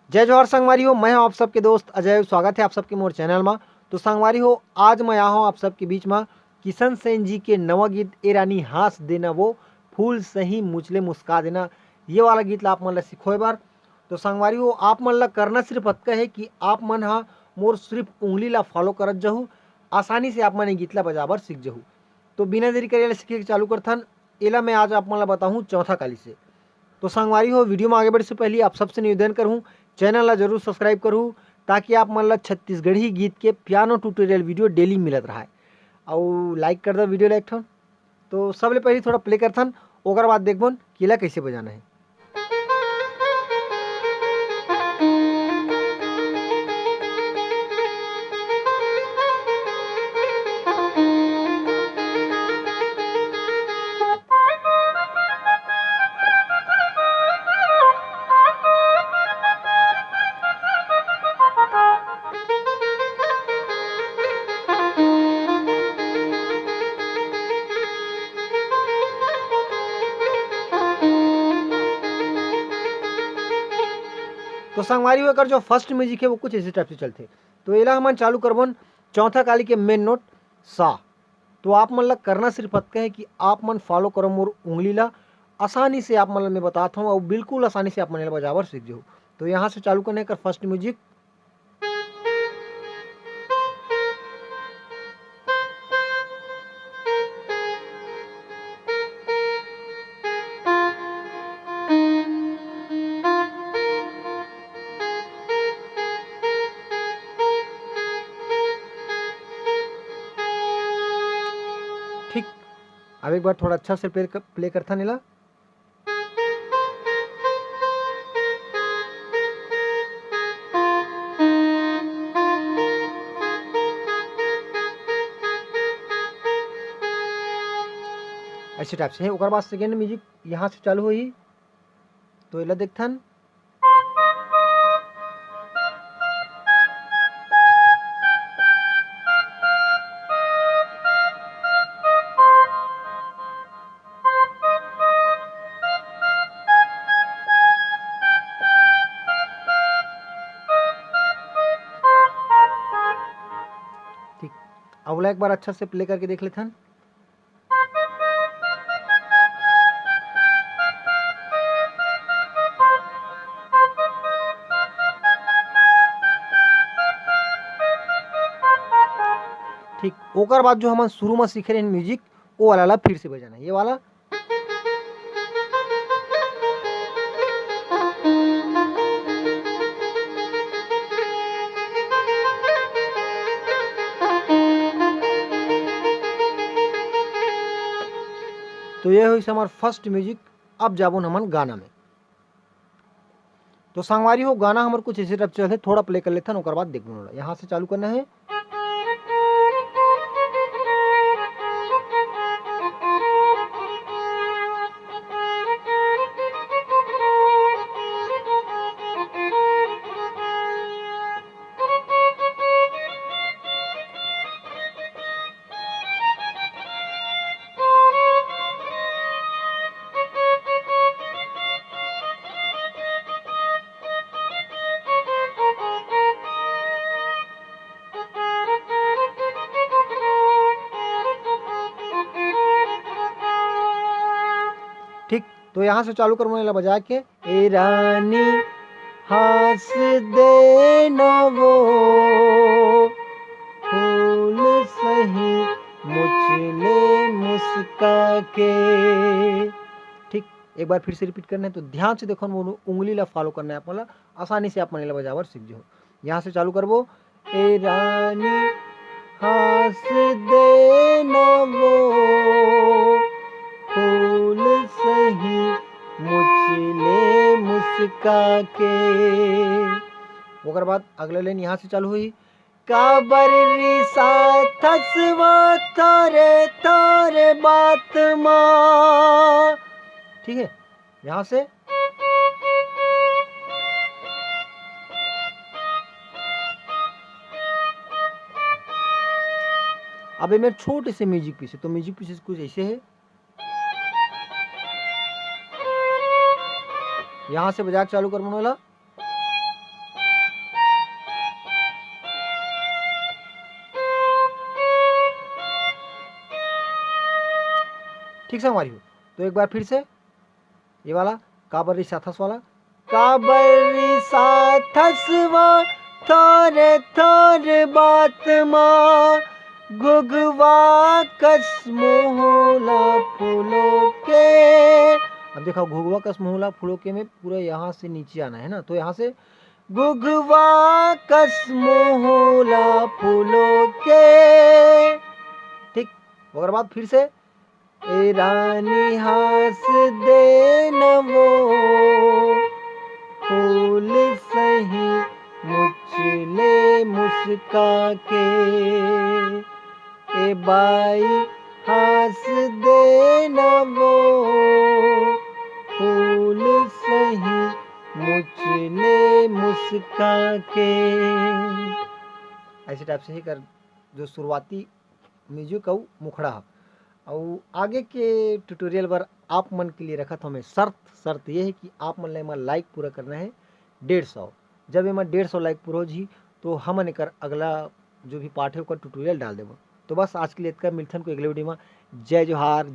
जय जोहार संगवारी हो। मैं हूं आप सबके दोस्त अजय। स्वागत है आप सबके मोर चैनल में। तो संगवारी हो, आज मैं आया हूं आप सबके बीच में किशन सेन जी के नवा गीत ए रानी हास देना वो फूल सही मुझले मुस्का देना, ये वाला गीत ला आप मन ला सीखो बार। तो संगवारी हो, आप मन ला करना सिर्फ अतका है कि आप मन हा मोर सिर्फ उंगली ला फॉलो करत जहू, आसानी से आप मन ये गीत ला बजाबर सीख जहू। तो बिना देरी करे सीखे के चालू करथन। एला मैं आज आप मन ला बताऊँ चौथा काली से। तो संगवारी हो, वीडियो में आगे बढ़ने से पहले आप सबसे निवेदन करूँ, चैनल ला जरूर सब्सक्राइब करूँ ताकि आप मन ला छत्तीसगढ़ी गीत के पियानो ट्यूटोरियल वीडियो डेली मिलत रहा है। और लाइक कर दो वीडियो लाइक ठन। तो सबले पहले थोड़ा प्ले करथन, ओकर बाद देखबन किला कैसे बजाना है। तो संगवारी हो, एकर जो फर्स्ट म्यूजिक है वो कुछ इसी टाइप से चलते। तो एला हमन चालू करबन चौथा काली के मेन नोट सा। तो आप मन ला करना सिर्फ अतका है कि आप मन फॉलो करो मोर उंगली ला, आसानी से आप मन ला मैं बताता हूँ और बिल्कुल आसानी से आप मन ला बजावर सीख जाओ। तो यहाँ से चालू करने का फर्स्ट म्यूजिक। ठीक, अब एक बार थोड़ा अच्छा से प्ले करता नीला। ऐसे टाइप से है। ओकर बाद सेकेंड म्यूजिक यहाँ से चालू हुई। तो एला देखथन। ठीक, अगला एक बार अच्छा से प्ले करके देख लेथन। ठीक, ओकर बाद जो हम शुरू में सीखे रहे म्यूजिक वो वाला ला फिर से बजाना, ये वाला। तो ये हुई हमार फर्स्ट म्यूजिक। अब जाबो हमन गाना में। तो संगवारी हो, गाना हमारे कुछ इसी टाइप चलते, थोड़ा प्ले कर लेथन ओकर बाद देखबो। यहाँ से चालू करना है। ठीक, तो यहाँ से चालू कर मैंने बजा के ए रानी हंस दे न वो फूल सही मुझले मुस्का के। ठीक, एक बार फिर से रिपीट करना है। तो ध्यान से देखो, उंगली ला फॉलो करना है, आप आसानी से आप मन ला बजावर सीख जाओ। यहाँ से चालू करबो ए रानी हंस दे न वो फूल सही मुझले मुस्का के। ओकर बाद अगला लाइन यहाँ से चालू हुई। काबर रिसा थसवा थारे थारे बात माँ। ठीक है, यहाँ से अब ये मेरे छोटे से म्यूजिक पीस है। तो म्यूजिक पीसेस कुछ ऐसे है। यहाँ से बजाक चालू कर वाला। ठीक संगवारी हो। तो एक बार फिर से ये वाला काबर साथस वाला, काबर साथस वा थोरे थोरे बात माँ घुघवा कस मोहला फूलों के। अब देखो घुघवा कस मोहला फूलों के में पूरा यहाँ से नीचे आना है ना, तो यहाँ से घुघवा कस मोहला फूलों के। ठीक, और बाद फिर से ए रानी हंस दे न वो फूल सही मुचले मुस्का के। ए बाई हंस दे न वो फूल सही मुचले मुस्का के। ऐसे टाइप से ही कर जो शुरुआती म्यूजिक और मुखड़ा और आगे के ट्यूटोरियल पर आप मन के लिए रखा था हमें शर्त ये है कि आप मन ले लाइक पूरा करना है 150। जब एमा 150 लाइक पूरा हो जी तो हमन एकर अगला जो भी पार्ट है उसका ट्यूटोरियल डाल देव। तो बस आज के लिए इतना, मिलथन को अगले वीडियो में। जय जोहार।